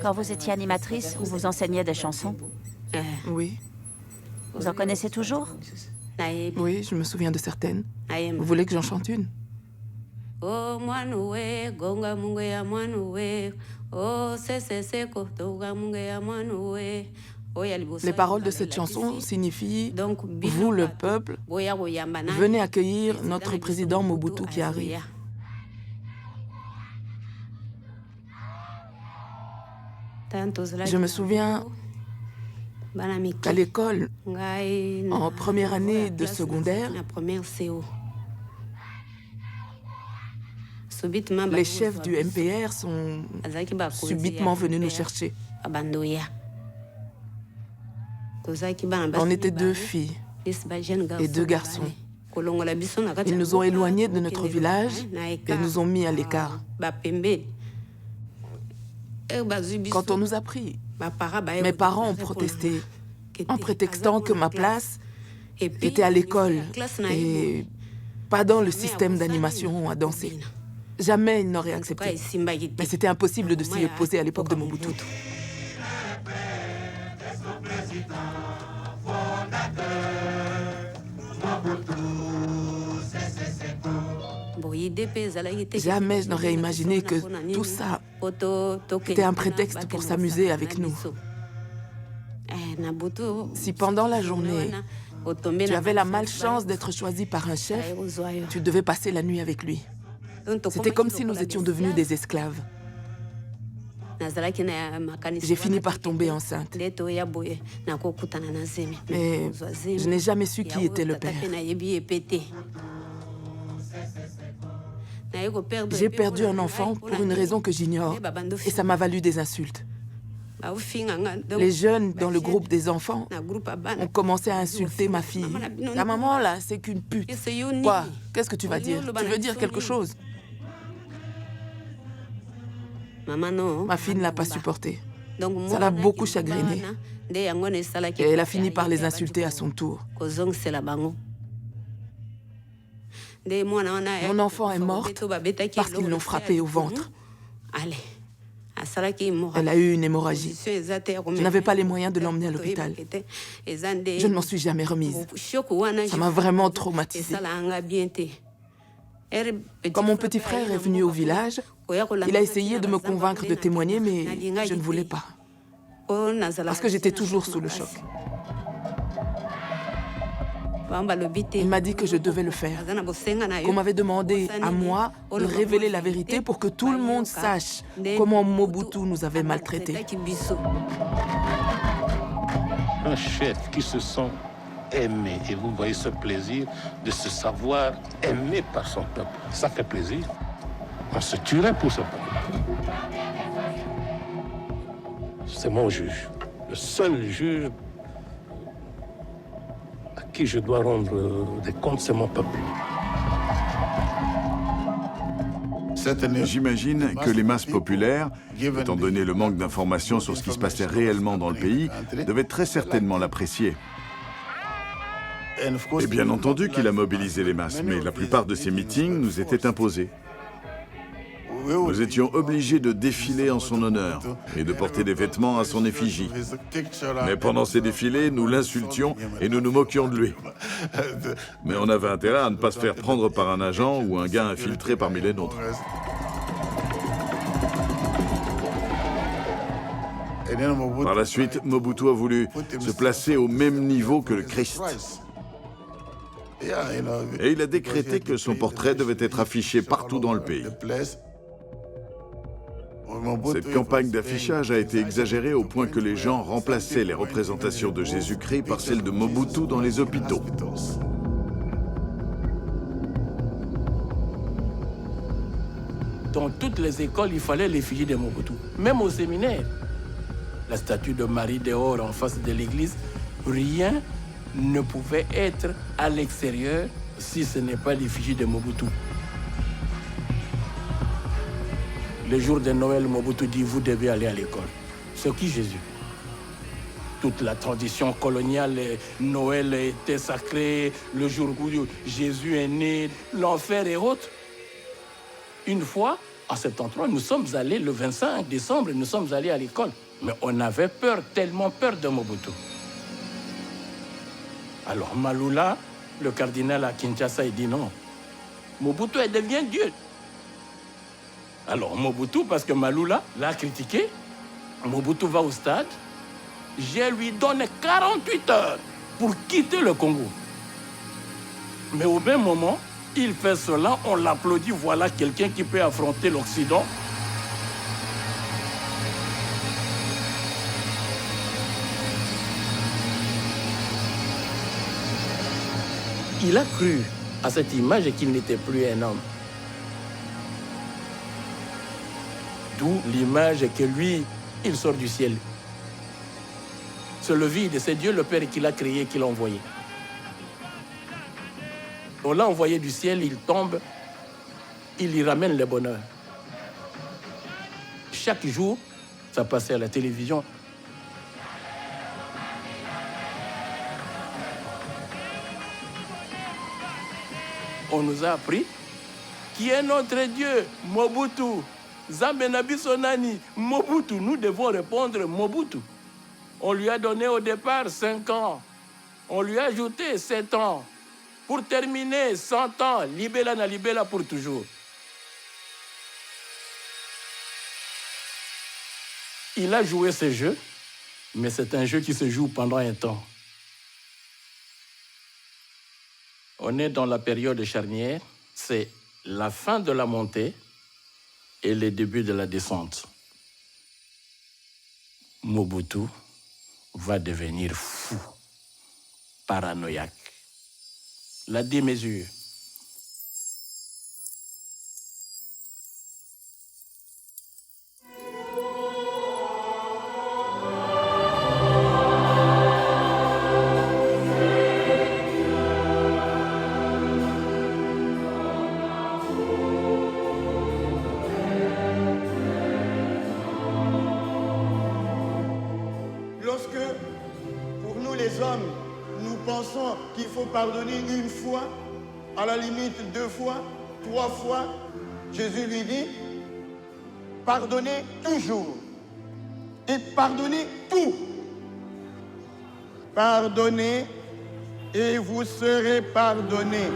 Speaker 4: Quand vous étiez animatrice, on vous enseignait des chansons?
Speaker 22: Oui.
Speaker 4: Vous en connaissez toujours?
Speaker 22: Oui, je me souviens de certaines. Vous voulez que j'en chante une? Les paroles de cette chanson signifient « Vous, le peuple, venez accueillir notre président Mobutu qui arrive ». Je me souviens qu'à l'école, en première année de secondaire, les chefs du MPR sont subitement venus nous chercher. On était 2 filles et 2 garçons. Ils nous ont éloignés de notre village et nous ont mis à l'écart. Quand on nous a pris, mes parents ont protesté en prétextant que ma place était à l'école et pas dans le système d'animation à danser. Jamais ils n'auraient accepté. Mais c'était impossible de s'y opposer à l'époque de Mobutu. Jamais je n'aurais imaginé que tout ça était un prétexte pour s'amuser avec nous. Si pendant la journée, tu avais la malchance d'être choisi par un chef, tu devais passer la nuit avec lui. C'était comme si nous étions devenus des esclaves. J'ai fini par tomber enceinte. Mais je n'ai jamais su qui était le père. J'ai perdu un enfant pour une raison que j'ignore et ça m'a valu des insultes. Les jeunes dans le groupe des enfants ont commencé à insulter ma fille. Ta maman là, c'est qu'une pute. Quoi? Qu'est-ce que tu vas dire? Tu veux dire quelque chose? Ma fille ne l'a pas supporté. Ça l'a beaucoup chagrinée. Et elle a fini par les insulter à son tour. Mon enfant est morte parce qu'ils l'ont frappée au ventre. Elle a eu une hémorragie. Je n'avais pas les moyens de l'emmener à l'hôpital. Je ne m'en suis jamais remise. Ça m'a vraiment traumatisée. Quand mon petit frère est venu au village, il a essayé de me convaincre de témoigner, mais je ne voulais pas. Parce que j'étais toujours sous le choc. Il m'a dit que je devais le faire, qu'on m'avait demandé à moi de révéler la vérité pour que tout le monde sache comment Mobutu nous avait maltraités.
Speaker 2: Un chef qui se sent aimé, et vous voyez ce plaisir de se savoir aimé par son peuple, ça fait plaisir. On se tuerait pour ce peuple. C'est mon juge, le seul juge
Speaker 14: qui je dois rendre des comptes, c'est mon peuple.
Speaker 6: J'imagine que les masses populaires, étant donné le manque d'informations sur ce qui se passait réellement dans le pays, devaient très certainement l'apprécier. Et bien entendu qu'il a mobilisé les masses, mais la plupart de ces meetings nous étaient imposés. Nous étions obligés de défiler en son honneur et de porter des vêtements à son effigie. Mais pendant ces défilés, nous l'insultions et nous nous moquions de lui. Mais on avait intérêt à ne pas se faire prendre par un agent ou un gars infiltré parmi les nôtres. Par la suite, Mobutu a voulu se placer au même niveau que le Christ. Et il a décrété que son portrait devait être affiché partout dans le pays. Cette campagne d'affichage a été exagérée au point que les gens remplaçaient les représentations de Jésus-Christ par celles de Mobutu dans les hôpitaux.
Speaker 1: Dans toutes les écoles, il fallait l'effigie de Mobutu. Même au séminaire. La statue de Marie dehors en face de l'église, rien ne pouvait être à l'extérieur si ce n'est pas l'effigie de Mobutu. Le jour de Noël, Mobutu dit « Vous devez aller à l'école ». C'est qui Jésus? Toute la tradition coloniale, Noël était sacré, le jour où Jésus est né, l'enfer et autres. Une fois, en 73, nous sommes allés, le 25 décembre, nous sommes allés à l'école. Mais on avait peur, tellement peur de Mobutu. Alors Maloula, le cardinal à Kinshasa, il dit non. Mobutu, elle devient Dieu. Alors Mobutu, parce que Maloula l'a critiqué, Mobutu va au stade, je lui donne 48 heures pour quitter le Congo. Mais au même moment, il fait cela, on l'applaudit, voilà quelqu'un qui peut affronter l'Occident. Il a cru à cette image et qu'il n'était plus un homme. D'où l'image que lui, il sort du ciel. C'est le vide, c'est Dieu le Père qui l'a créé, qui l'a envoyé. On l'a envoyé du ciel, il tombe, il y ramène le bonheur. Chaque jour, ça passait à la télévision. On nous a appris qui est notre Dieu, Mobutu. Zambe Nabiso Nani, Mobutu. Nous devons répondre Mobutu. On lui a donné au départ 5 ans. On lui a ajouté 7 ans. Pour terminer, 100 ans. Libela na libela pour toujours. Il a joué ce jeu, mais c'est un jeu qui se joue pendant un temps. On est dans la période charnière, c'est la fin de la montée et le début de la descente. Mobutu va devenir fou, paranoïaque. La démesure.
Speaker 20: Qu'il faut pardonner une fois, à la limite 2 fois, 3 fois, Jésus lui dit, pardonnez toujours et pardonnez tout. Pardonnez et vous serez pardonnés.